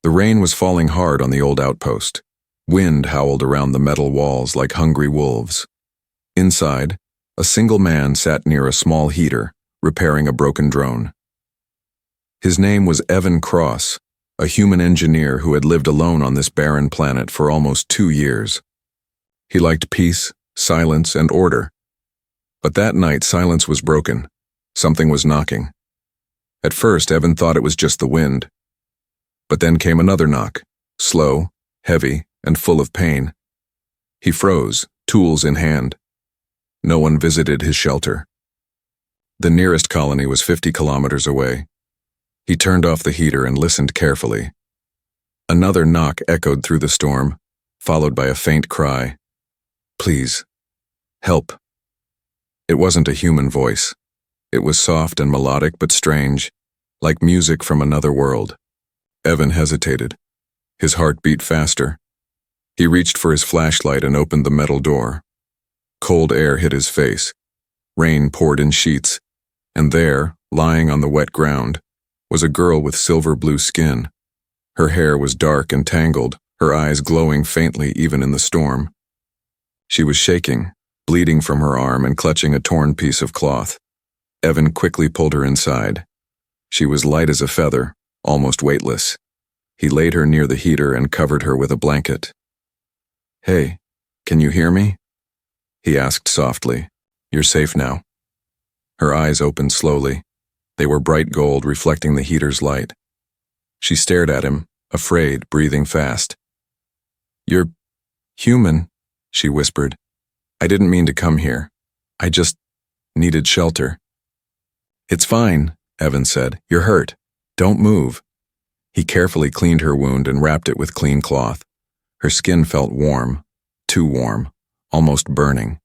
The rain was falling hard on the old outpost. Wind howled around the metal walls like hungry wolves. Inside, a single man sat near a small heater, repairing a broken drone. His name was Evan Cross, a human engineer who had lived alone on this barren planet for almost 2 years. He liked peace, silence, and order. But that night, silence was broken. Something was knocking. At first, Evan thought it was just the wind. But then came another knock, slow, heavy, and full of pain. He froze, tools in hand. No one visited his shelter. The nearest colony was 50 kilometers away. He turned off the heater and listened carefully. Another knock echoed through the storm, followed by a faint cry. "Please, help." It wasn't a human voice. It was soft and melodic but strange, like music from another world. Evan hesitated. His heart beat faster. He reached for his flashlight and opened the metal door. Cold air hit his face. Rain poured in sheets, and there, lying on the wet ground, was a girl with silver blue skin. Her hair was dark and tangled, her eyes glowing faintly even in the storm. She was shaking, bleeding from her arm and clutching a torn piece of cloth. Evan quickly pulled her inside. She was light as a feather, almost weightless. He laid her near the heater and covered her with a blanket. "Hey, can you hear me?" he asked softly. "You're safe now." Her eyes opened slowly. They were bright gold, reflecting the heater's light. She stared at him, afraid, breathing fast. "You're human," she whispered. "I didn't mean to come here. I just needed shelter." "It's fine," Evan said. "You're hurt. Don't move." He carefully cleaned her wound and wrapped it with clean cloth. Her skin felt warm, too warm, almost burning.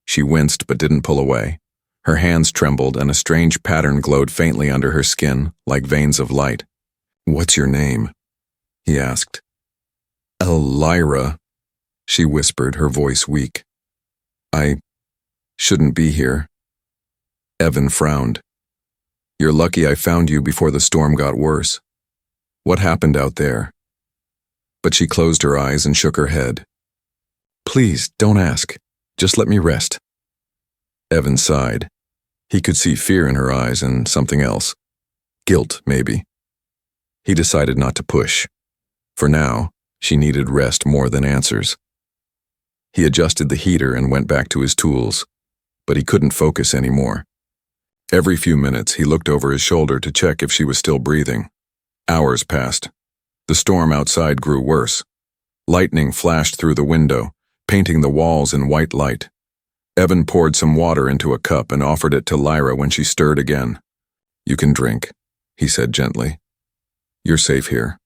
She winced but didn't pull away. Her hands trembled and a strange pattern glowed faintly under her skin, like veins of light. "What's your name?" he asked. "Lyra," she whispered, her voice weak. "I shouldn't be here." Evan frowned. "You're lucky I found you before the storm got worse. What happened out there?" But she closed her eyes and shook her head. "Please, don't ask. Just let me rest." Evan sighed. He could see fear in her eyes and something else. Guilt, maybe. He decided not to push. For now, she needed rest more than answers. He adjusted the heater and went back to his tools, but he couldn't focus anymore. Every few minutes, he looked over his shoulder to check if she was still breathing. Hours passed. The storm outside grew worse. Lightning flashed through the window, painting the walls in white light. Evan poured some water into a cup and offered it to Lyra when she stirred again. "You can drink," he said gently. "You're safe here."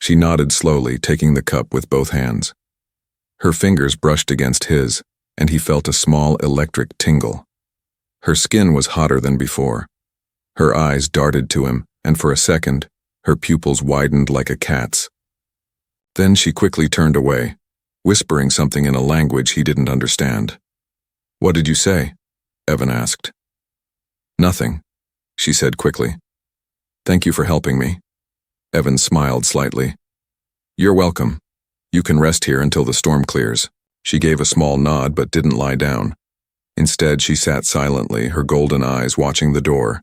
She nodded slowly, taking the cup with both hands. Her fingers brushed against his, and he felt a small electric tingle. Her skin was hotter than before. Her eyes darted to him, and for a second, her pupils widened like a cat's. Then she quickly turned away, whispering something in a language he didn't understand. "What did you say?" Evan asked. "Nothing," she said quickly. "Thank you for helping me." Evan smiled slightly. "You're welcome. You can rest here until the storm clears." She gave a small nod but didn't lie down. Instead, she sat silently, her golden eyes watching the door.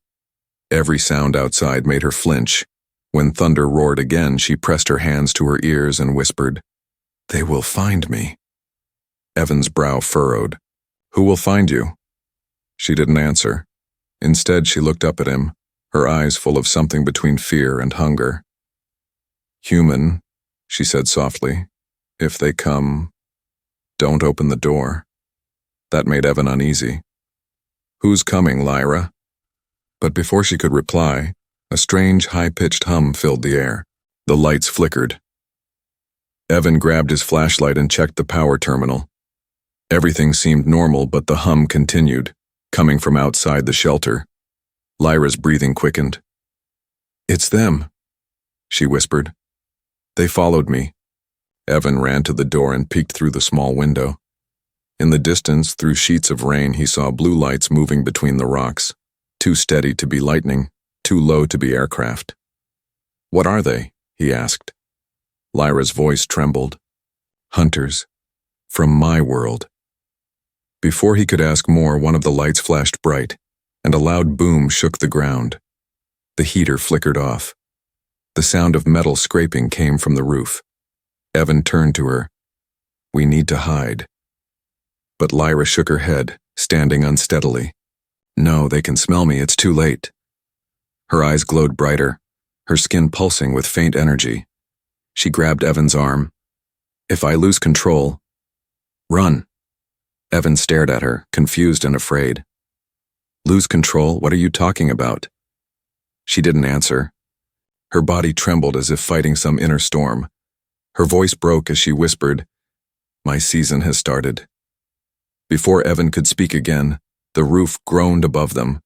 Every sound outside made her flinch. When thunder roared again, she pressed her hands to her ears and whispered, "They will find me." Evan's brow furrowed. "Who will find you?" She didn't answer. Instead, she looked up at him, her eyes full of something between fear and hunger. "Human," she said softly. "If they come, don't open the door." That made Evan uneasy. "Who's coming, Lyra?" But before she could reply, a strange, high-pitched hum filled the air. The lights flickered. Evan grabbed his flashlight and checked the power terminal. Everything seemed normal, but the hum continued, coming from outside the shelter. Lyra's breathing quickened. "It's them," she whispered. "They followed me." Evan ran to the door and peeked through the small window. In the distance, through sheets of rain, he saw blue lights moving between the rocks, too steady to be lightning, too low to be aircraft. "What are they?" he asked. Lyra's voice trembled. Hunters. From my world. Before he could ask more, one of the lights flashed bright, and a loud boom shook the ground. The heater flickered off. The sound of metal scraping came from the roof. Evan turned to her. We need to hide. But Lyra shook her head, standing unsteadily. No, they can smell me, it's too late. Her eyes glowed brighter, her skin pulsing with faint energy. She grabbed Evan's arm. If I lose control, run. Evan stared at her, confused and afraid. Lose control? What are you talking about? She didn't answer. Her body trembled as if fighting some inner storm. Her voice broke as she whispered, My season has started. Before Evan could speak again, the roof groaned above them,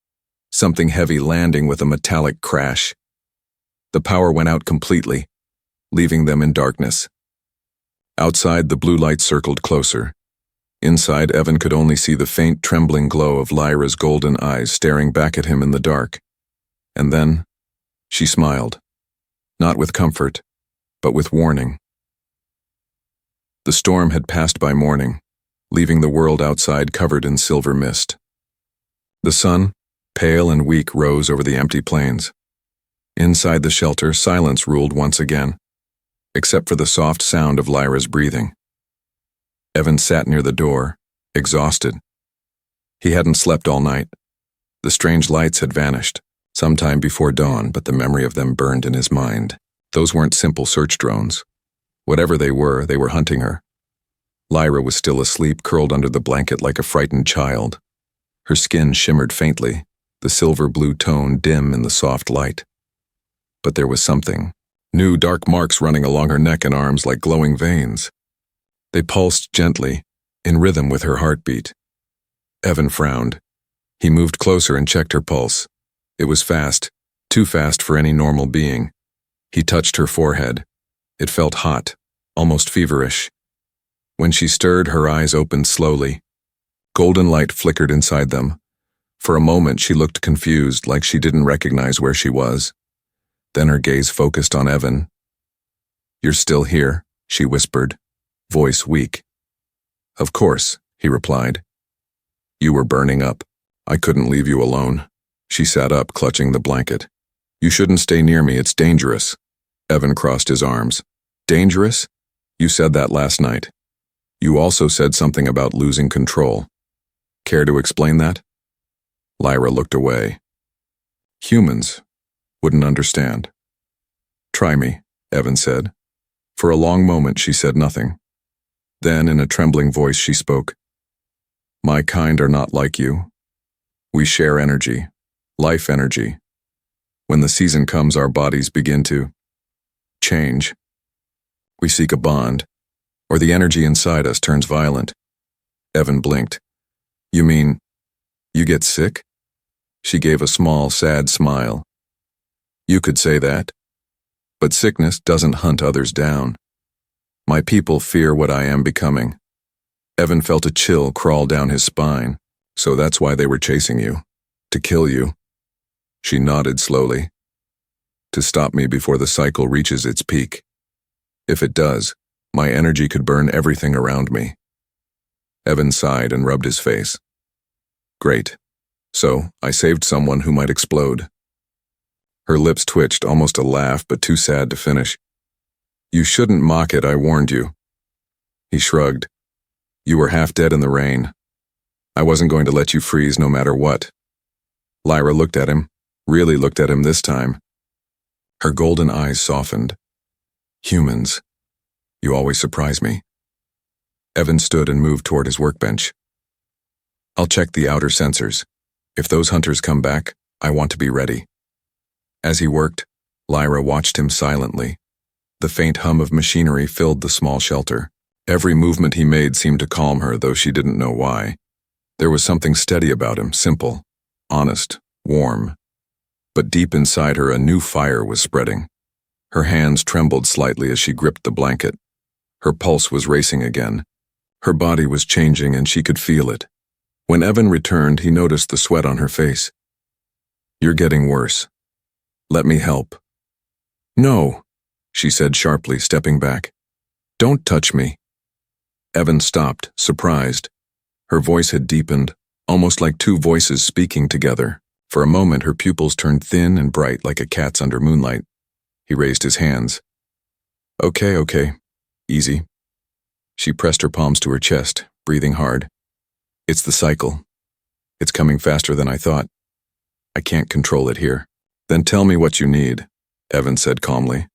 something heavy landing with a metallic crash. The power went out completely, leaving them in darkness. Outside, the blue light circled closer. Inside, Evan could only see the faint, trembling glow of Lyra's golden eyes staring back at him in the dark. And then, she smiled. Not with comfort, but with warning. The storm had passed by morning, leaving the world outside covered in silver mist. The sun, pale and weak, rose over the empty plains. Inside the shelter, silence ruled once again, except for the soft sound of Lyra's breathing. Evan sat near the door, exhausted. He hadn't slept all night. The strange lights had vanished, sometime before dawn, but the memory of them burned in his mind. Those weren't simple search drones. Whatever they were hunting her. Lyra was still asleep, curled under the blanket like a frightened child. Her skin shimmered faintly, the silver blue tone dim in the soft light. But there was something. New dark marks running along her neck and arms like glowing veins. They pulsed gently, in rhythm with her heartbeat. Evan frowned. He moved closer and checked her pulse. It was fast, too fast for any normal being. He touched her forehead. It felt hot, almost feverish. When she stirred, her eyes opened slowly. Golden light flickered inside them. For a moment, she looked confused, like she didn't recognize where she was. Then her gaze focused on Evan. You're still here, she whispered, voice weak. Of course, he replied. You were burning up. I couldn't leave you alone. She sat up, clutching the blanket. You shouldn't stay near me, it's dangerous. Evan crossed his arms. Dangerous? You said that last night. You also said something about losing control. Care to explain that? Lyra looked away. Humans wouldn't understand. Try me, Evan said. For a long moment she said nothing. Then, in a trembling voice, she spoke. My kind are not like you. We share energy, life energy. When the season comes, our bodies begin to change. We seek a bond, or the energy inside us turns violent. Evan blinked. You mean, you get sick? She gave a small, sad smile. You could say that. But sickness doesn't hunt others down. My people fear what I am becoming. Evan felt a chill crawl down his spine. So that's why they were chasing you. To kill you. She nodded slowly. To stop me before the cycle reaches its peak. If it does, my energy could burn everything around me. Evan sighed and rubbed his face. Great. So, I saved someone who might explode. Her lips twitched, almost a laugh, but too sad to finish. You shouldn't mock it, I warned you. He shrugged. You were half dead in the rain. I wasn't going to let you freeze no matter what. Lyra looked at him, really looked at him this time. Her golden eyes softened. Humans. You always surprise me. Evan stood and moved toward his workbench. I'll check the outer sensors. If those hunters come back, I want to be ready. As he worked, Lyra watched him silently. The faint hum of machinery filled the small shelter. Every movement he made seemed to calm her, though she didn't know why. There was something steady about him, simple, honest, warm. But deep inside her, a new fire was spreading. Her hands trembled slightly as she gripped the blanket. Her pulse was racing again. Her body was changing, and she could feel it. When Evan returned, he noticed the sweat on her face. You're getting worse. Let me help. No, she said sharply, stepping back. Don't touch me. Evan stopped, surprised. Her voice had deepened, almost like two voices speaking together. For a moment, her pupils turned thin and bright like a cat's under moonlight. He raised his hands. Okay. Easy. She pressed her palms to her chest, breathing hard. It's the cycle. It's coming faster than I thought. I can't control it here. Then tell me what you need, Evan said calmly.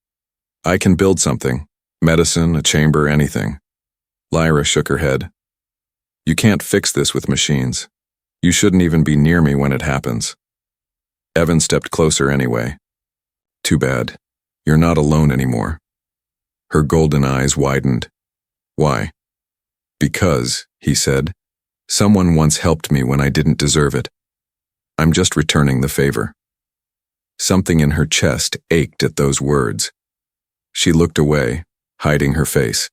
I can build something. Medicine, a chamber, anything. Lyra shook her head. You can't fix this with machines. You shouldn't even be near me when it happens. Evan stepped closer anyway. Too bad. You're not alone anymore. Her golden eyes widened. Why? Because, he said, someone once helped me when I didn't deserve it. I'm just returning the favor. Something in her chest ached at those words. She looked away, hiding her face.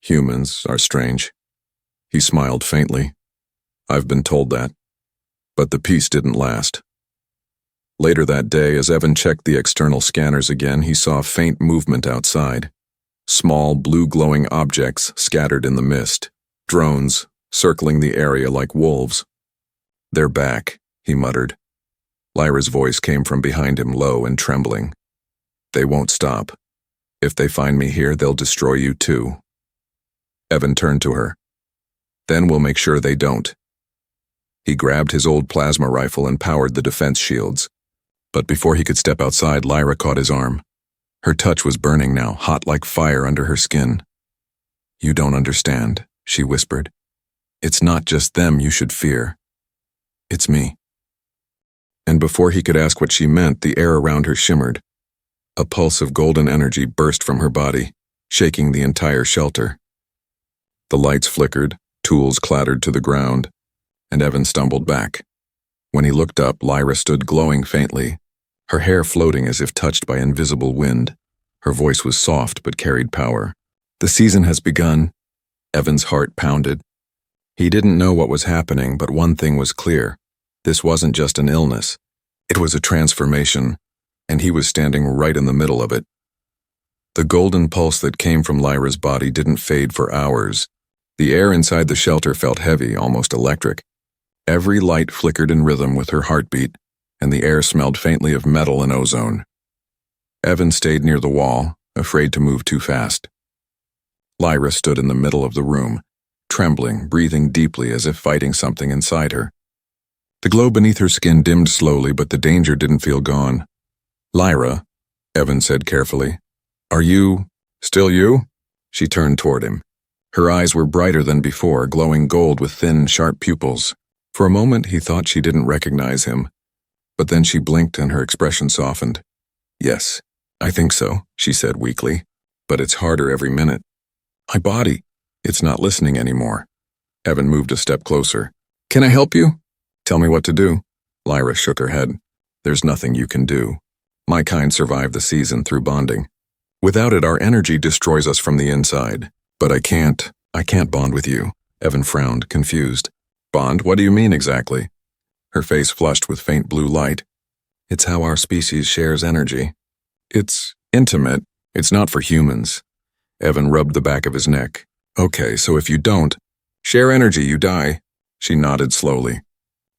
Humans are strange. He smiled faintly. I've been told that. But the peace didn't last. Later that day, as Evan checked the external scanners again, he saw faint movement outside. Small, blue-glowing objects scattered in the mist. Drones, circling the area like wolves. They're back, he muttered. Lyra's voice came from behind him, low and trembling. They won't stop. If they find me here, they'll destroy you too. Evan turned to her. Then we'll make sure they don't. He grabbed his old plasma rifle and powered the defense shields. But before he could step outside, Lyra caught his arm. Her touch was burning now, hot like fire under her skin. You don't understand, she whispered. It's not just them you should fear. It's me. And before he could ask what she meant, the air around her shimmered. A pulse of golden energy burst from her body, shaking the entire shelter. The lights flickered, tools clattered to the ground, and Evan stumbled back. When he looked up, Lyra stood glowing faintly, her hair floating as if touched by invisible wind. Her voice was soft but carried power. The season has begun. Evan's heart pounded. He didn't know what was happening, but one thing was clear. This wasn't just an illness. It was a transformation, and he was standing right in the middle of it. The golden pulse that came from Lyra's body didn't fade for hours. The air inside the shelter felt heavy, almost electric. Every light flickered in rhythm with her heartbeat, and the air smelled faintly of metal and ozone. Evan stayed near the wall, afraid to move too fast. Lyra stood in the middle of the room, trembling, breathing deeply as if fighting something inside her. The glow beneath her skin dimmed slowly, but the danger didn't feel gone. Lyra, Evan said carefully, are you still you? She turned toward him. Her eyes were brighter than before, glowing gold with thin, sharp pupils. For a moment, he thought she didn't recognize him, but then she blinked and her expression softened. Yes, I think so, she said weakly, but it's harder every minute. My body, it's not listening anymore. Evan moved a step closer. Can I help you? Tell me what to do. Lyra shook her head. There's nothing you can do. My kind survived the season through bonding. Without it, our energy destroys us from the inside. But I can't bond with you. Evan frowned, confused. Bond? What do you mean exactly? Her face flushed with faint blue light. It's how our species shares energy. It's intimate. It's not for humans. Evan rubbed the back of his neck. Okay, so if you don't share energy, you die. She nodded slowly.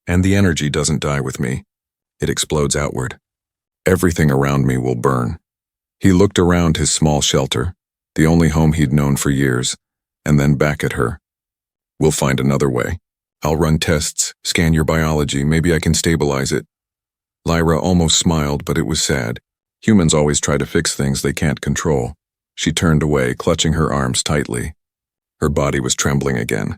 And the energy doesn't die with me. It explodes outward. Everything around me will burn. He looked around his small shelter, the only home he'd known for years, and then back at her. We'll find another way. I'll run tests, scan your biology, maybe I can stabilize it. Lyra almost smiled, but it was sad. Humans always try to fix things they can't control. She turned away, clutching her arms tightly. Her body was trembling again.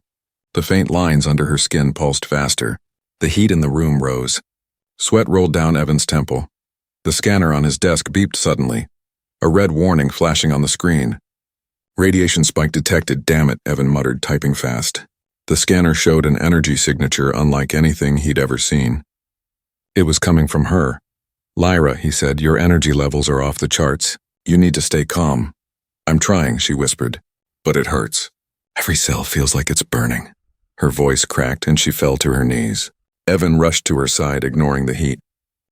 The faint lines under her skin pulsed faster. The heat in the room rose. Sweat rolled down Evan's temple. The scanner on his desk beeped suddenly, a red warning flashing on the screen. Radiation spike detected, damn it, Evan muttered, typing fast. The scanner showed an energy signature unlike anything he'd ever seen. It was coming from her. Lyra, he said, your energy levels are off the charts. You need to stay calm. I'm trying, she whispered, but it hurts. Every cell feels like it's burning. Her voice cracked and she fell to her knees. Evan rushed to her side, ignoring the heat.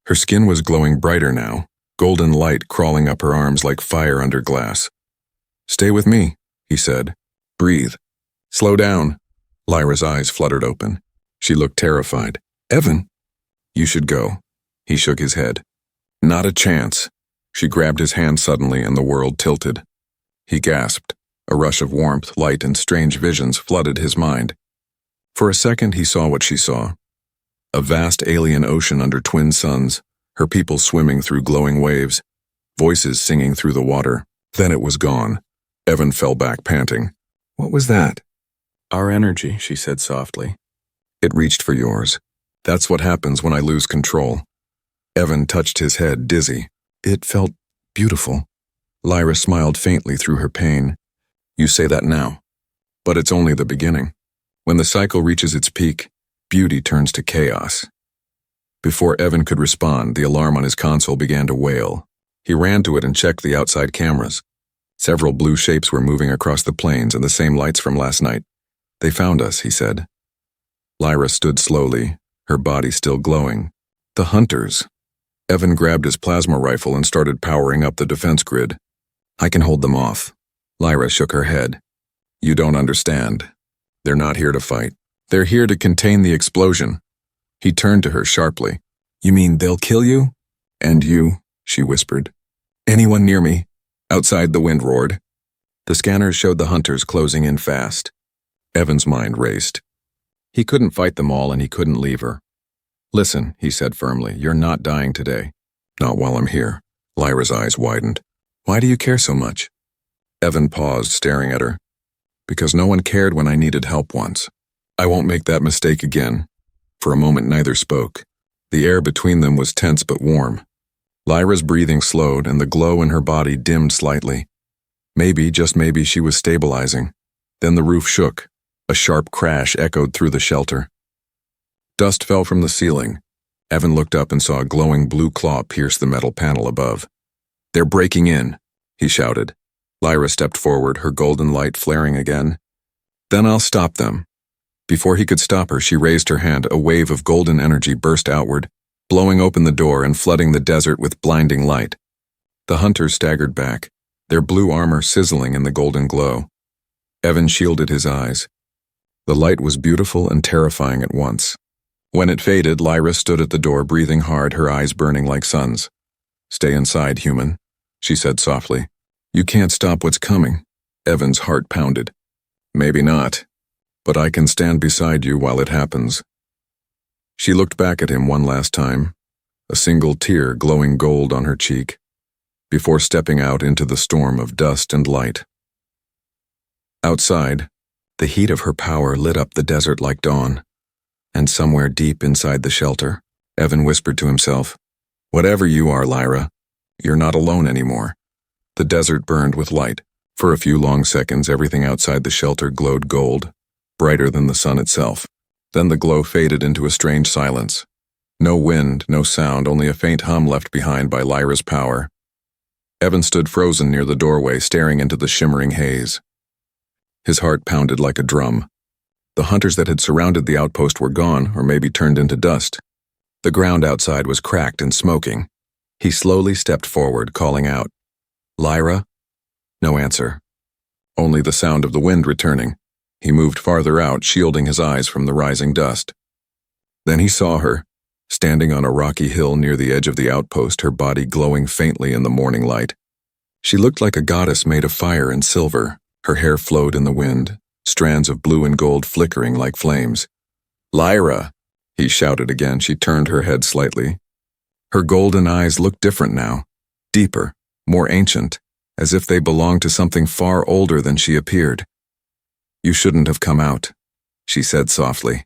Her skin was glowing brighter now, golden light crawling up her arms like fire under glass. "Stay with me," he said. "Breathe. Slow down." Lyra's eyes fluttered open. She looked terrified. "Evan?" "You should go." He shook his head. "Not a chance." She grabbed his hand suddenly and the world tilted. He gasped. A rush of warmth, light, and strange visions flooded his mind. For a second he saw what she saw. A vast alien ocean under twin suns, her people swimming through glowing waves, voices singing through the water. Then it was gone. Evan fell back panting. "What was that?" "Our energy," she said softly. "It reached for yours. That's what happens when I lose control." Evan touched his head, dizzy. "It felt beautiful." Lyra smiled faintly through her pain. "You say that now. But it's only the beginning. When the cycle reaches its peak, beauty turns to chaos." Before Evan could respond, the alarm on his console began to wail. He ran to it and checked the outside cameras. Several blue shapes were moving across the plains and the same lights from last night. "They found us," he said. Lyra stood slowly, her body still glowing. "The hunters." Evan grabbed his plasma rifle and started powering up the defense grid. "I can hold them off." Lyra shook her head. "You don't understand. They're not here to fight. They're here to contain the explosion." He turned to her sharply. "You mean they'll kill you?" "And you," she whispered. "Anyone near me?" Outside the wind roared. The scanners showed the hunters closing in fast. Evan's mind raced. He couldn't fight them all and he couldn't leave her. "Listen," he said firmly, "you're not dying today." "Not while I'm here." Lyra's eyes widened. "Why do you care so much?" Evan paused, staring at her. "Because no one cared when I needed help once. I won't make that mistake again." For a moment neither spoke. The air between them was tense but warm. Lyra's breathing slowed and the glow in her body dimmed slightly. Maybe, just maybe, she was stabilizing. Then the roof shook. A sharp crash echoed through the shelter. Dust fell from the ceiling. Evan looked up and saw a glowing blue claw pierce the metal panel above. "They're breaking in," he shouted. Lyra stepped forward, her golden light flaring again. "Then I'll stop them." Before he could stop her, she raised her hand. A wave of golden energy burst outward, blowing open the door and flooding the desert with blinding light. The hunters staggered back, their blue armor sizzling in the golden glow. Evan shielded his eyes. The light was beautiful and terrifying at once. When it faded, Lyra stood at the door, breathing hard, her eyes burning like suns. "Stay inside, human," she said softly. "You can't stop what's coming." Evan's heart pounded. "Maybe not, but I can stand beside you while it happens." She looked back at him one last time, a single tear glowing gold on her cheek, before stepping out into the storm of dust and light. Outside, the heat of her power lit up the desert like dawn. And somewhere deep inside the shelter, Evan whispered to himself, "Whatever you are, Lyra, you're not alone anymore." The desert burned with light. For a few long seconds, everything outside the shelter glowed gold, brighter than the sun itself. Then the glow faded into a strange silence. No wind, no sound, only a faint hum left behind by Lyra's power. Evan stood frozen near the doorway, staring into the shimmering haze. His heart pounded like a drum. The hunters that had surrounded the outpost were gone, or maybe turned into dust. The ground outside was cracked and smoking. He slowly stepped forward, calling out, "Lyra?" No answer. Only the sound of the wind returning. He moved farther out, shielding his eyes from the rising dust. Then he saw her, standing on a rocky hill near the edge of the outpost, her body glowing faintly in the morning light. She looked like a goddess made of fire and silver. Her hair flowed in the wind, strands of blue and gold flickering like flames. "Lyra!" he shouted again. She turned her head slightly. Her golden eyes looked different now, deeper, more ancient, as if they belonged to something far older than she appeared. "You shouldn't have come out," she said softly.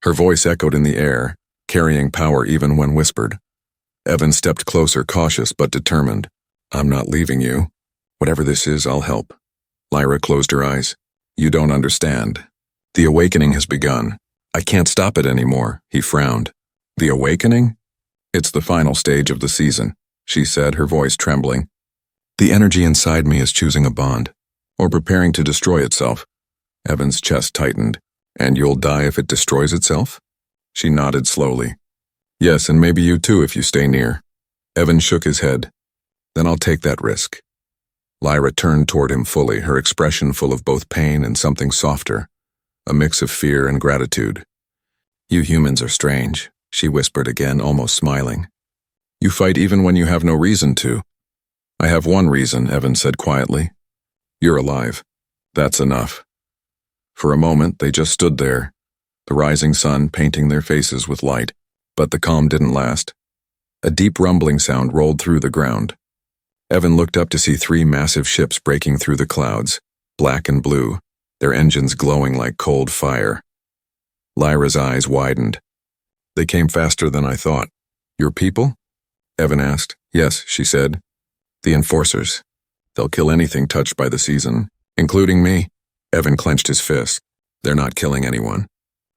Her voice echoed in the air, carrying power even when whispered. Evan stepped closer, cautious but determined. "I'm not leaving you. Whatever this is, I'll help." Lyra closed her eyes. "You don't understand. The awakening has begun. I can't stop it anymore," he frowned. "The awakening? It's the final stage of the season," she said, her voice trembling. "The energy inside me is choosing a bond, or preparing to destroy itself." Evan's chest tightened. "And you'll die if it destroys itself?" She nodded slowly. "Yes, and maybe you too if you stay near." Evan shook his head. Then I'll take that risk. Lyra turned toward him fully, her expression full of both pain and something softer, a mix of fear and gratitude. You humans are strange, she whispered again, almost smiling. You fight even when you have no reason to. I have one reason, Evan said quietly. You're alive. That's enough. For a moment, they just stood there, the rising sun painting their faces with light. But the calm didn't last. A deep rumbling sound rolled through the ground. Evan looked up to see 3 massive ships breaking through the clouds, black and blue, their engines glowing like cold fire. Lyra's eyes widened. They came faster than I thought. Your people? Evan asked. Yes, she said. The enforcers. They'll kill anything touched by the season, including me. Evan clenched his fist. They're not killing anyone.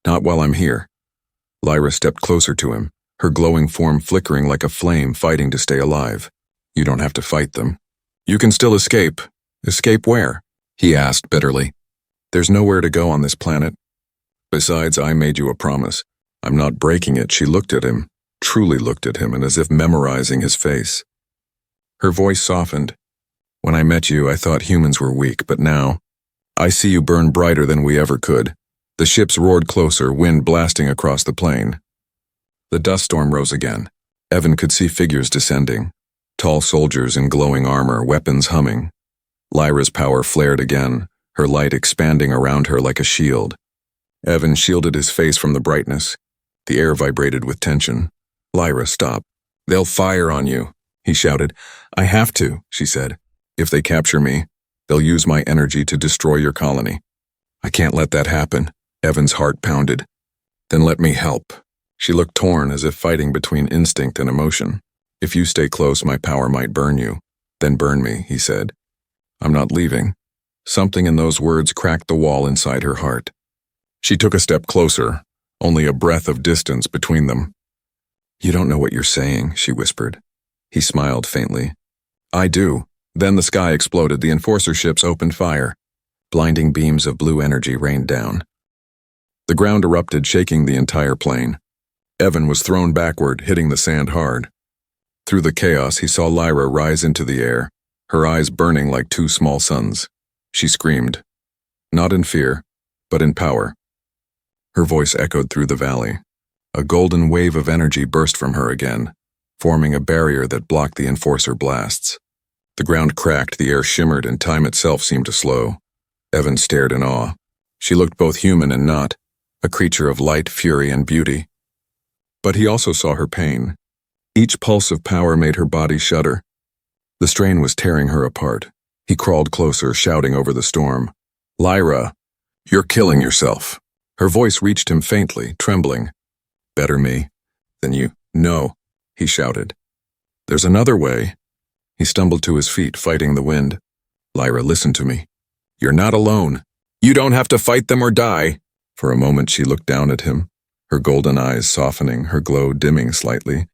Not while I'm here. Lyra stepped closer to him, her glowing form flickering like a flame fighting to stay alive. You don't have to fight them. You can still escape. Escape where? He asked bitterly. There's nowhere to go on this planet. Besides, I made you a promise. I'm not breaking it. She looked at him, truly looked at him, and as if memorizing his face. Her voice softened. When I met you, I thought humans were weak, but now, I see you burn brighter than we ever could. The ships roared closer, wind blasting across the plain. The dust storm rose again. Evan could see figures descending. Tall soldiers in glowing armor, weapons humming. Lyra's power flared again, her light expanding around her like a shield. Evan shielded his face from the brightness. The air vibrated with tension. Lyra, stop. They'll fire on you, he shouted. I have to, she said. If they capture me, they'll use my energy to destroy your colony. I can't let that happen. Evan's heart pounded. Then let me help. She looked torn, as if fighting between instinct and emotion. If you stay close, my power might burn you. Then burn me, he said. I'm not leaving. Something in those words cracked the wall inside her heart. She took a step closer, only a breath of distance between them. You don't know what you're saying, she whispered. He smiled faintly. I do. Then the sky exploded. The enforcer ships opened fire. Blinding beams of blue energy rained down. The ground erupted, shaking the entire plain. Evan was thrown backward, hitting the sand hard. Through the chaos, he saw Lyra rise into the air, her eyes burning like 2 small suns. She screamed. Not in fear, but in power. Her voice echoed through the valley. A golden wave of energy burst from her again, forming a barrier that blocked the enforcer blasts. The ground cracked, the air shimmered, and time itself seemed to slow. Evan stared in awe. She looked both human and not, a creature of light, fury, and beauty. But he also saw her pain. Each pulse of power made her body shudder. The strain was tearing her apart. He crawled closer, shouting over the storm. Lyra, you're killing yourself. Her voice reached him faintly, trembling. Better me than you. No, he shouted. There's another way. He stumbled to his feet, fighting the wind. Lyra, listen to me. You're not alone. You don't have to fight them or die. For a moment she looked down at him, her golden eyes softening, her glow dimming slightly.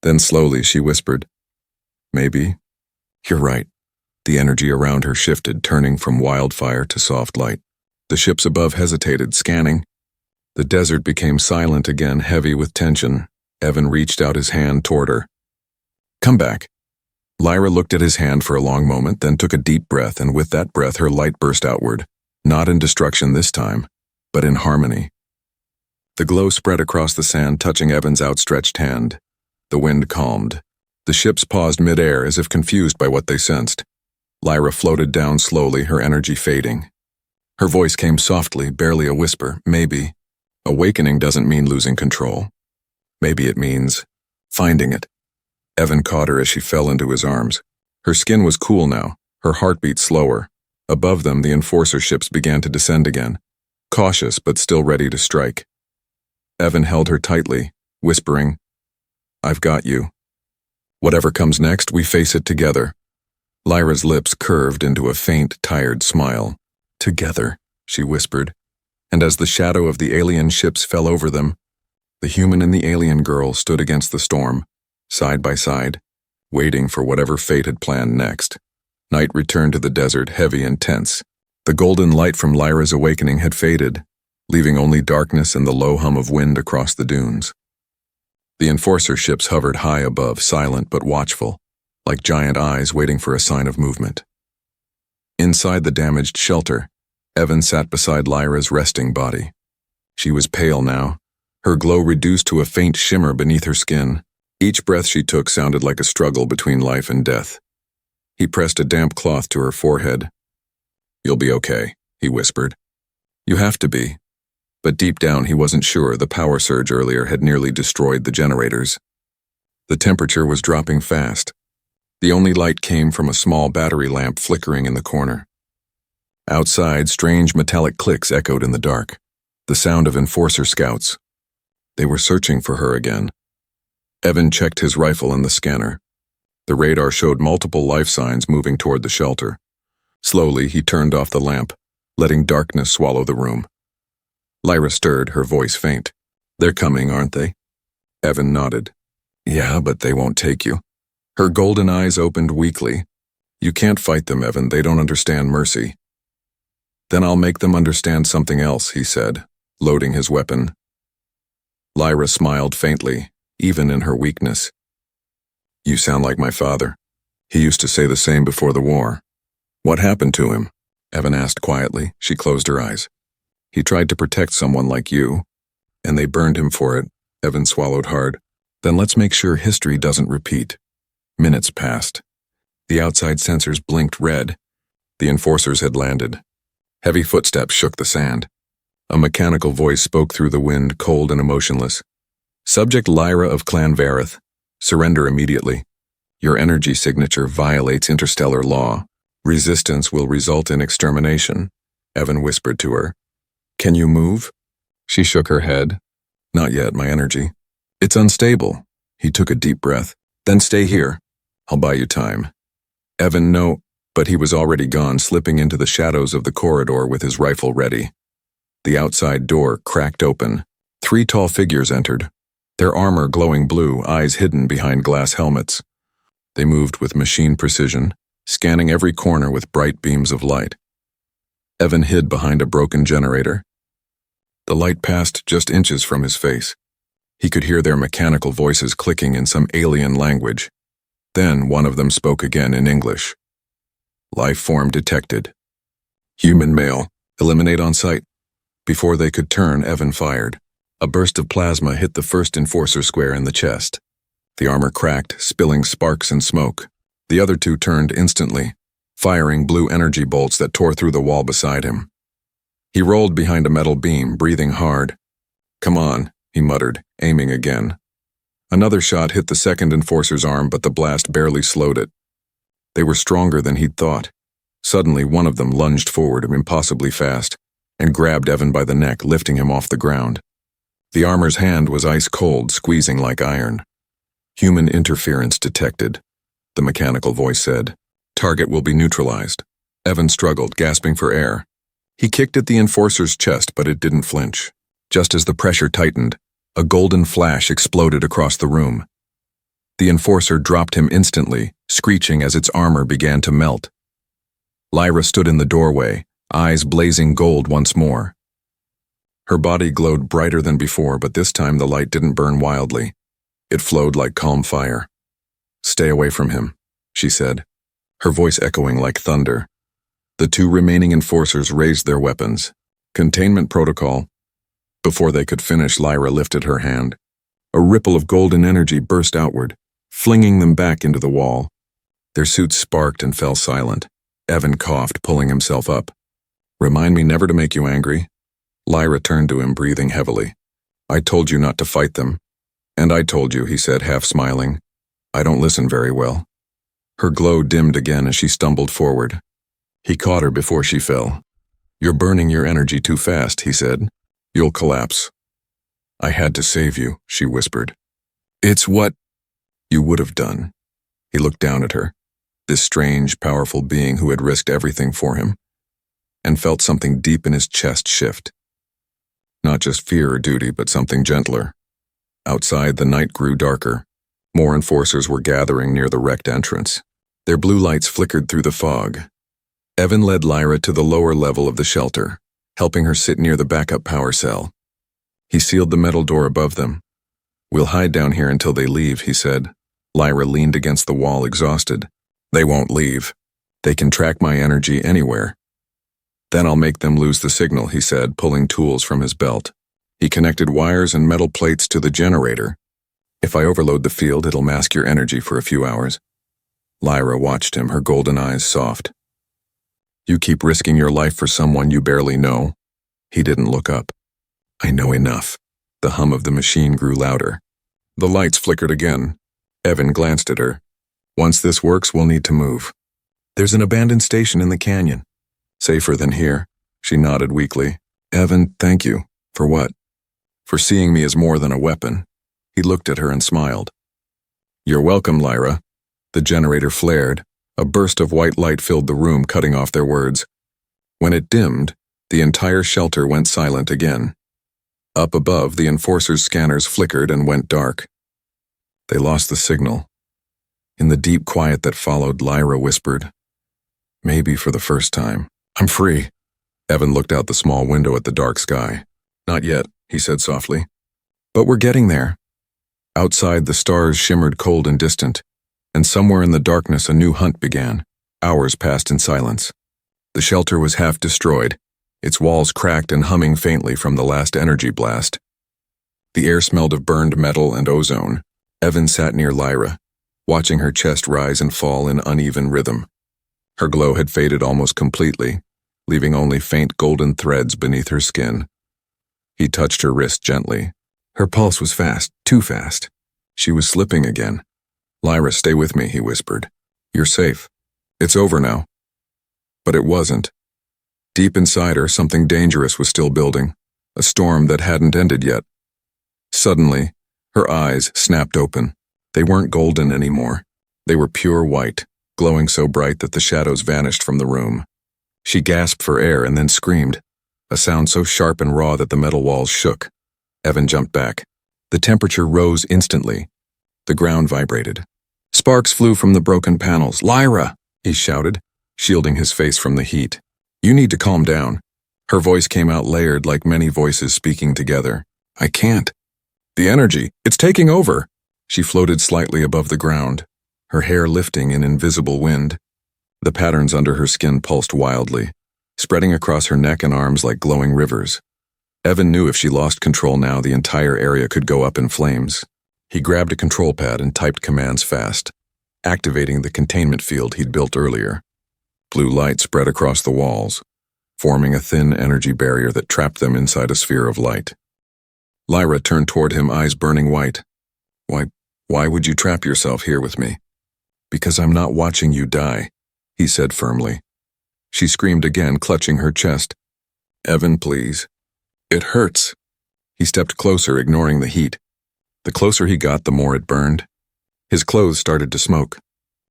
Then slowly she whispered, Maybe. You're right. The energy around her shifted, turning from wildfire to soft light. The ships above hesitated, scanning. The desert became silent again, heavy with tension. Evan reached out his hand toward her. Come back. Lyra looked at his hand for a long moment, then took a deep breath, and with that breath her light burst outward, not in destruction this time, but in harmony. The glow spread across the sand, touching Evan's outstretched hand. The wind calmed. The ships paused mid-air, as if confused by what they sensed. Lyra floated down slowly, her energy fading. Her voice came softly, barely a whisper. Maybe. Awakening doesn't mean losing control. Maybe it means finding it. Evan caught her as she fell into his arms. Her skin was cool now, her heartbeat slower. Above them, the enforcer ships began to descend again, cautious but still ready to strike. Evan held her tightly, whispering, I've got you. Whatever comes next, we face it together. Lyra's lips curved into a faint, tired smile. Together, she whispered, and as the shadow of the alien ships fell over them, the human and the alien girl stood against the storm, side by side, waiting for whatever fate had planned next. Night returned to the desert, heavy and tense. The golden light from Lyra's awakening had faded, leaving only darkness and the low hum of wind across the dunes. The enforcer ships hovered high above, silent but watchful, like giant eyes waiting for a sign of movement. Inside the damaged shelter, Evan sat beside Lyra's resting body. She was pale now, her glow reduced to a faint shimmer beneath her skin. Each breath she took sounded like a struggle between life and death. He pressed a damp cloth to her forehead. "You'll be okay," he whispered. "You have to be." But deep down he wasn't sure. The power surge earlier had nearly destroyed the generators. The temperature was dropping fast. The only light came from a small battery lamp flickering in the corner. Outside, strange metallic clicks echoed in the dark, the sound of enforcer scouts. They were searching for her again. Evan checked his rifle and the scanner. The radar showed multiple life signs moving toward the shelter. Slowly, he turned off the lamp, letting darkness swallow the room. Lyra stirred, her voice faint. "They're coming, aren't they?" Evan nodded. "Yeah, but they won't take you." Her golden eyes opened weakly. "You can't fight them, Evan. They don't understand mercy." "Then I'll make them understand something else," he said, loading his weapon. Lyra smiled faintly, even in her weakness. "You sound like my father. He used to say the same before the war." "What happened to him?" Evan asked quietly. She closed her eyes. "He tried to protect someone like you, and they burned him for it." Evan swallowed hard. "Then let's make sure history doesn't repeat." Minutes passed. The outside sensors blinked red. The enforcers had landed. Heavy footsteps shook the sand. A mechanical voice spoke through the wind, cold and emotionless. "Subject Lyra of Clan Vareth, surrender immediately. Your energy signature violates interstellar law. Resistance will result in extermination," Evan whispered to her. "Can you move?" She shook her head. "Not yet, my energy. It's unstable." He took a deep breath. "Then stay here. I'll buy you time." Evan, no, but he was already gone, slipping into the shadows of the corridor with his rifle ready. The outside door cracked open. 3 tall figures entered, their armor glowing blue, eyes hidden behind glass helmets. They moved with machine precision, scanning every corner with bright beams of light. Evan hid behind a broken generator. The light passed just inches from his face. He could hear their mechanical voices clicking in some alien language. Then one of them spoke again in English. "Life form detected. Human male. Eliminate on sight." Before they could turn, Evan fired. A burst of plasma hit the first enforcer square in the chest. The armor cracked, spilling sparks and smoke. The other 2 turned instantly, firing blue energy bolts that tore through the wall beside him. He rolled behind a metal beam, breathing hard. "Come on," he muttered, aiming again. Another shot hit the second enforcer's arm, but the blast barely slowed it. They were stronger than he'd thought. Suddenly, one of them lunged forward impossibly fast and grabbed Evan by the neck, lifting him off the ground. The armor's hand was ice cold, squeezing like iron. "Human interference detected," the mechanical voice said. "Target will be neutralized." Evan struggled, gasping for air. He kicked at the enforcer's chest, but it didn't flinch. Just as the pressure tightened, a golden flash exploded across the room. The enforcer dropped him instantly, screeching as its armor began to melt. Lyra stood in the doorway, eyes blazing gold once more. Her body glowed brighter than before, but this time the light didn't burn wildly. It flowed like calm fire. "Stay away from him," she said, her voice echoing like thunder. The 2 remaining enforcers raised their weapons. "Containment protocol." Before they could finish, Lyra lifted her hand. A ripple of golden energy burst outward, flinging them back into the wall. Their suits sparked and fell silent. Evan coughed, pulling himself up. "Remind me never to make you angry." Lyra turned to him, breathing heavily. "I told you not to fight them." "And I told you," he said, half smiling. "I don't listen very well." Her glow dimmed again as she stumbled forward. He caught her before she fell. "You're burning your energy too fast," he said. "You'll collapse." "I had to save you," she whispered. "It's what you would have done." He looked down at her, this strange, powerful being who had risked everything for him, and felt something deep in his chest shift. Not just fear or duty, but something gentler. Outside, the night grew darker. More enforcers were gathering near the wrecked entrance. Their blue lights flickered through the fog. Evan led Lyra to the lower level of the shelter, helping her sit near the backup power cell. He sealed the metal door above them. We'll hide down here until they leave, he said. Lyra leaned against the wall, exhausted. They won't leave. They can track my energy anywhere. Then I'll make them lose the signal, he said, pulling tools from his belt. He connected wires and metal plates to the generator. If I overload the field, it'll mask your energy for a few hours. Lyra watched him, her golden eyes soft. You keep risking your life for someone you barely know. He didn't look up. I know enough. The hum of the machine grew louder. The lights flickered again. Evan glanced at her. Once this works, we'll need to move. There's an abandoned station in the canyon. Safer than here. She nodded weakly. Evan, thank you. For what? For seeing me as more than a weapon. He looked at her and smiled. You're welcome, Lyra. The generator flared. A burst of white light filled the room, cutting off their words. When it dimmed, the entire shelter went silent again. Up above, the enforcers' scanners flickered and went dark. They lost the signal. In the deep quiet that followed, Lyra whispered, maybe for the first time, I'm free. Evan looked out the small window at the dark sky. Not yet, he said softly. But we're getting there. Outside, the stars shimmered cold and distant, and somewhere in the darkness a new hunt began. Hours passed in silence. The shelter was half destroyed, its walls cracked and humming faintly from the last energy blast. The air smelled of burned metal and ozone. Evan sat near Lyra, watching her chest rise and fall in uneven rhythm. Her glow had faded almost completely, leaving only faint golden threads beneath her skin. He touched her wrist gently. Her pulse was fast, too fast. She was slipping again. Lyra, stay with me, he whispered. You're safe. It's over now. But it wasn't. Deep inside her, something dangerous was still building, a storm that hadn't ended yet. Suddenly, her eyes snapped open. They weren't golden anymore. They were pure white, glowing so bright that the shadows vanished from the room. She gasped for air and then screamed, a sound so sharp and raw that the metal walls shook. Evan jumped back. The temperature rose instantly. The ground vibrated. Sparks flew from the broken panels. Lyra, he shouted, shielding his face from the heat. You need to calm down. Her voice came out layered like many voices speaking together. I can't. The energy, it's taking over. She floated slightly above the ground, her hair lifting in invisible wind. The patterns under her skin pulsed wildly, spreading across her neck and arms like glowing rivers. Evan knew if she lost control now, the entire area could go up in flames. He grabbed a control pad and typed commands fast, activating the containment field he'd built earlier. Blue light spread across the walls, forming a thin energy barrier that trapped them inside a sphere of light. Lyra turned toward him, eyes burning white. Why would you trap yourself here with me? Because I'm not watching you die, he said firmly. She screamed again, clutching her chest. Evan, please. It hurts. He stepped closer, ignoring the heat. The closer he got, the more it burned. His clothes started to smoke,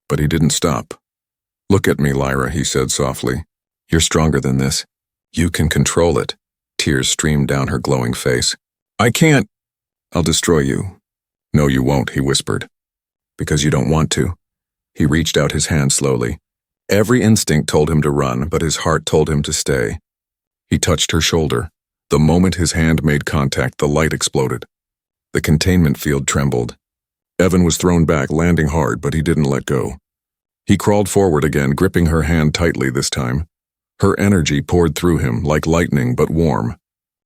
but he didn't stop. Look at me, Lyra, he said softly. You're stronger than this. You can control it. Tears streamed down her glowing face. I can't. I'll destroy you. No, you won't, he whispered. Because you don't want to. He reached out his hand slowly. Every instinct told him to run, but his heart told him to stay. He touched her shoulder. The moment his hand made contact, the light exploded. The containment field trembled. Evan was thrown back, landing hard, but he didn't let go. He crawled forward again, gripping her hand tightly this time. Her energy poured through him, like lightning, but warm.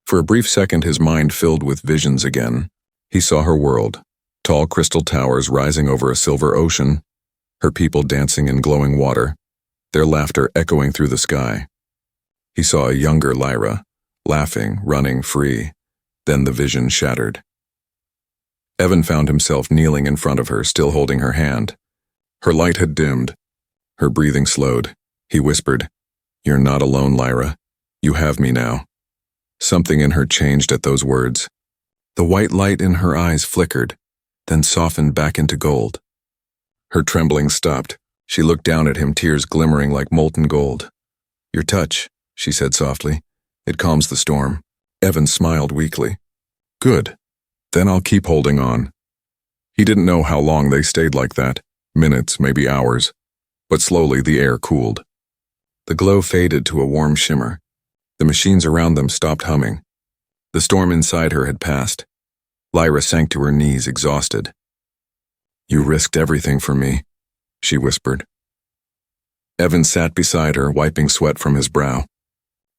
For a brief second, his mind filled with visions again. He saw her world, tall crystal towers rising over a silver ocean, her people dancing in glowing water, their laughter echoing through the sky. He saw a younger Lyra, laughing, running free. Then the vision shattered. Evan found himself kneeling in front of her, still holding her hand. Her light had dimmed. Her breathing slowed. He whispered, You're not alone, Lyra. You have me now. Something in her changed at those words. The white light in her eyes flickered, then softened back into gold. Her trembling stopped. She looked down at him, tears glimmering like molten gold. Your touch, she said softly. It calms the storm. Evan smiled weakly. Good. Then I'll keep holding on. He didn't know how long they stayed like that. Minutes, maybe hours. But slowly the air cooled. The glow faded to a warm shimmer. The machines around them stopped humming. The storm inside her had passed. Lyra sank to her knees, exhausted. "You risked everything for me," she whispered. Evan sat beside her, wiping sweat from his brow.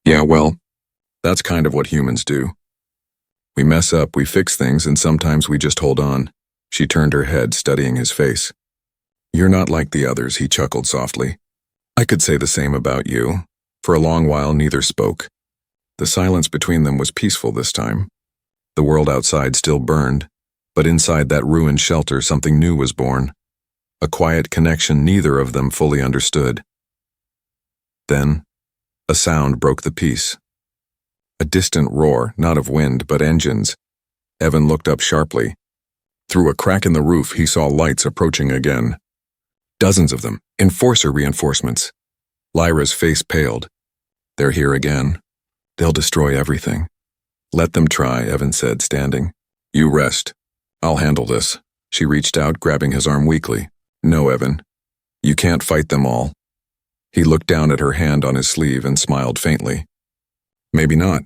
"Yeah, well, that's kind of what humans do. We mess up, we fix things, and sometimes we just hold on." She turned her head, studying his face. "You're not like the others," he chuckled softly. "I could say the same about you." For a long while, neither spoke. The silence between them was peaceful this time. The world outside still burned, but inside that ruined shelter something new was born. A quiet connection neither of them fully understood. Then, a sound broke the peace. A distant roar, not of wind, but engines. Evan looked up sharply. Through a crack in the roof, he saw lights approaching again. Dozens of them, enforcer reinforcements. Lyra's face paled. "They're here again. They'll destroy everything." "Let them try," Evan said, standing. "You rest. I'll handle this." She reached out, grabbing his arm weakly. "No, Evan. You can't fight them all." He looked down at her hand on his sleeve and smiled faintly. "Maybe not,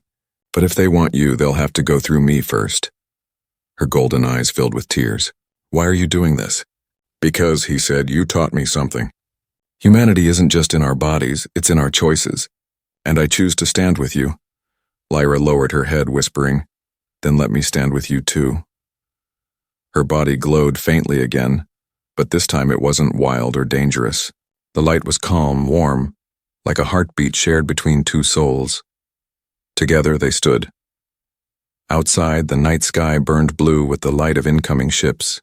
but if they want you, they'll have to go through me first." Her golden eyes filled with tears. "Why are you doing this?" "Because," he said, "you taught me something. Humanity isn't just in our bodies, it's in our choices. And I choose to stand with you." Lyra lowered her head, whispering, "Then let me stand with you too." Her body glowed faintly again, but this time it wasn't wild or dangerous. The light was calm, warm, like a heartbeat shared between two souls. Together they stood. Outside, the night sky burned blue with the light of incoming ships.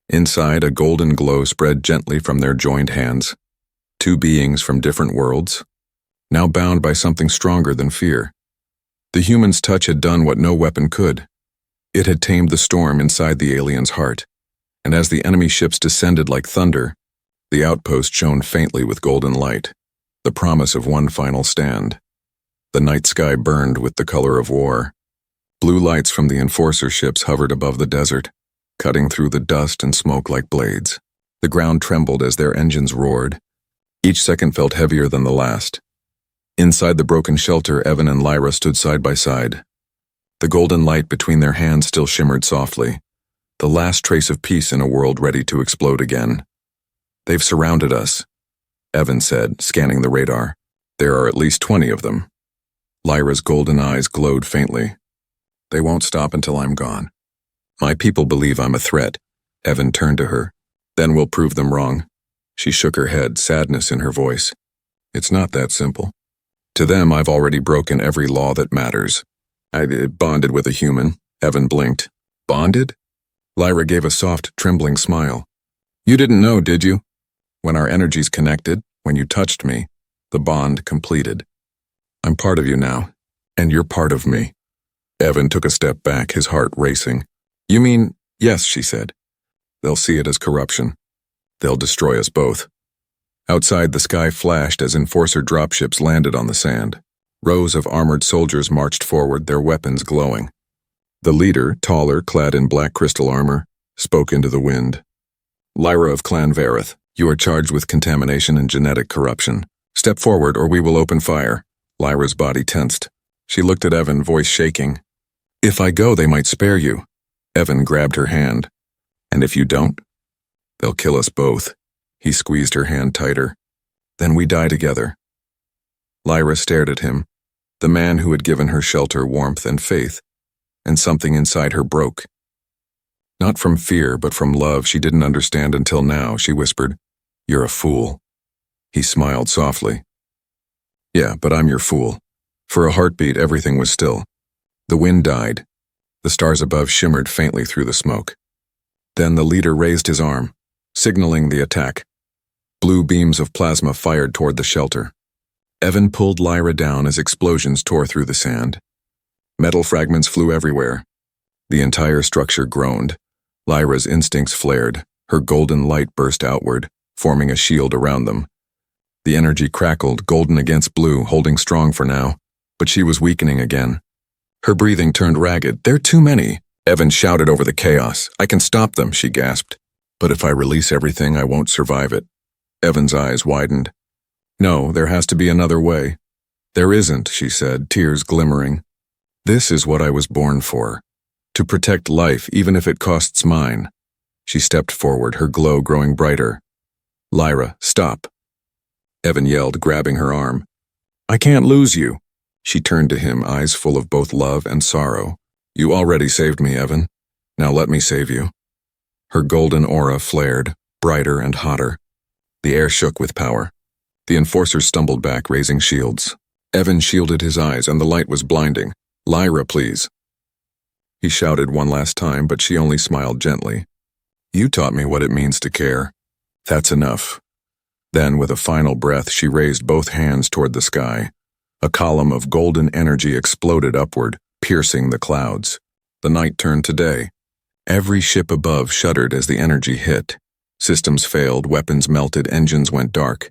Inside, a golden glow spread gently from their joined hands. Two beings from different worlds, now bound by something stronger than fear. The human's touch had done what no weapon could. It had tamed the storm inside the alien's heart, and as the enemy ships descended like thunder, the outpost shone faintly with golden light, the promise of one final stand. The night sky burned with the color of war. Blue lights from the enforcer ships hovered above the desert, cutting through the dust and smoke like blades. The ground trembled as their engines roared. Each second felt heavier than the last. Inside the broken shelter, Evan and Lyra stood side by side. The golden light between their hands still shimmered softly, the last trace of peace in a world ready to explode again. "They've surrounded us," Evan said, scanning the radar. "There are at least 20 of them." Lyra's golden eyes glowed faintly. "They won't stop until I'm gone. My people believe I'm a threat." Evan turned to her. "Then we'll prove them wrong." She shook her head, sadness in her voice. "It's not that simple. To them, I've already broken every law that matters. I bonded with a human." Evan blinked. "Bonded?" Lyra gave a soft, trembling smile. "You didn't know, did you? When our energies connected, when you touched me, the bond completed. I'm part of you now, and you're part of me." Evan took a step back, his heart racing. "You mean—" "Yes," she said. "They'll see it as corruption. They'll destroy us both." Outside, the sky flashed as enforcer dropships landed on the sand. Rows of armored soldiers marched forward, their weapons glowing. The leader, taller, clad in black crystal armor, spoke into the wind. "Lyra of Clan Vareth, you are charged with contamination and genetic corruption. Step forward or we will open fire." Lyra's body tensed. She looked at Evan, voice shaking. "If I go, they might spare you." Evan grabbed her hand. "And if you don't? They'll kill us both." He squeezed her hand tighter. "Then we die together." Lyra stared at him, the man who had given her shelter, warmth, and faith, and something inside her broke. Not from fear, but from love she didn't understand until now, she whispered, "You're a fool." He smiled softly. "Yeah, but I'm your fool." For a heartbeat, everything was still. The wind died. The stars above shimmered faintly through the smoke. Then the leader raised his arm, signaling the attack. Blue beams of plasma fired toward the shelter. Evan pulled Lyra down as explosions tore through the sand. Metal fragments flew everywhere. The entire structure groaned. Lyra's instincts flared. Her golden light burst outward, forming a shield around them. The energy crackled, golden against blue, holding strong for now, but she was weakening again. Her breathing turned ragged. "There are too many." Evan shouted over the chaos. "I can stop them," she gasped. "But if I release everything, I won't survive it." Evan's eyes widened. "No, there has to be another way." "There isn't," she said, tears glimmering. "This is what I was born for. To protect life, even if it costs mine. She stepped forward, her glow growing brighter. Lyra, stop. Evan yelled, grabbing her arm. I can't lose you. She turned to him, eyes full of both love and sorrow. You already saved me, Evan. Now let me save you. Her golden aura flared, brighter and hotter. The air shook with power. The enforcers stumbled back, raising shields. Evan shielded his eyes, and the light was blinding. Lyra, please. He shouted one last time, but she only smiled gently. You taught me what it means to care. That's enough. Then, with a final breath, she raised both hands toward the sky. A column of golden energy exploded upward, piercing the clouds. The night turned to day. Every ship above shuddered as the energy hit. Systems failed, weapons melted, engines went dark.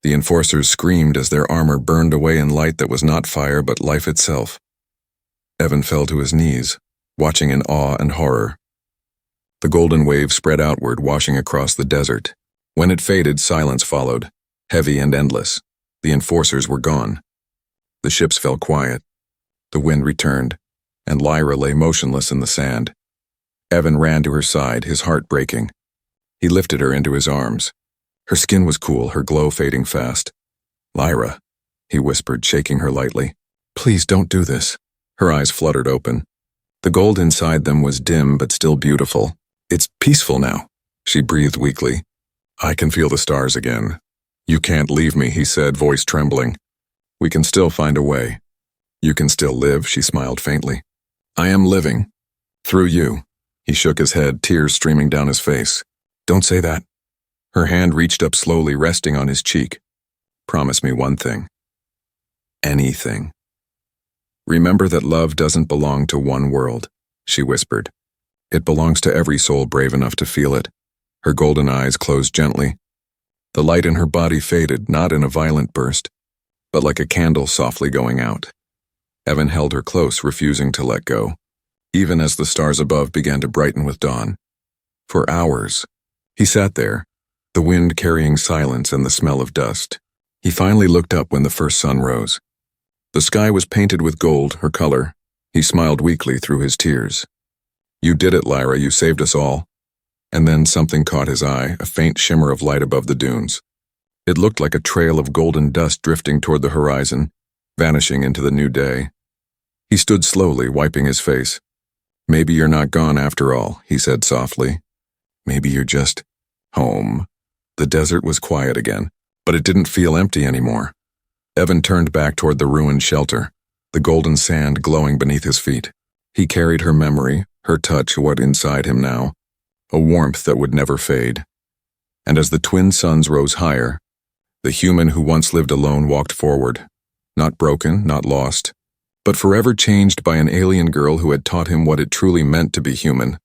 The enforcers screamed as their armor burned away in light that was not fire but life itself. Evan fell to his knees, watching in awe and horror. The golden wave spread outward, washing across the desert. When it faded, silence followed, heavy and endless. The enforcers were gone. The ships fell quiet. The wind returned, and Lyra lay motionless in the sand. Evan ran to her side, his heart breaking. He lifted her into his arms. Her skin was cool, her glow fading fast. Lyra, he whispered, shaking her lightly. Please don't do this. Her eyes fluttered open. The gold inside them was dim but still beautiful. It's peaceful now, she breathed weakly. I can feel the stars again. You can't leave me, he said, voice trembling. We can still find a way. You can still live, she smiled faintly. I am living. Through you. He shook his head, tears streaming down his face. Don't say that. Her hand reached up slowly, resting on his cheek. Promise me one thing. Anything. Remember that love doesn't belong to one world, she whispered. It belongs to every soul brave enough to feel it. Her golden eyes closed gently. The light in her body faded, not in a violent burst, but like a candle softly going out. Evan held her close, refusing to let go, even as the stars above began to brighten with dawn. For hours, he sat there, the wind carrying silence and the smell of dust. He finally looked up when the first sun rose. The sky was painted with gold, her color. He smiled weakly through his tears. You did it, Lyra, you saved us all. And then something caught his eye, a faint shimmer of light above the dunes. It looked like a trail of golden dust drifting toward the horizon, vanishing into the new day. He stood slowly, wiping his face. Maybe you're not gone after all, he said softly. Maybe you're just home. The desert was quiet again, but it didn't feel empty anymore. Evan turned back toward the ruined shelter, the golden sand glowing beneath his feet. He carried her memory, her touch, what inside him now, a warmth that would never fade. And as the twin suns rose higher, the human who once lived alone walked forward, not broken, not lost, but forever changed by an alien girl who had taught him what it truly meant to be human.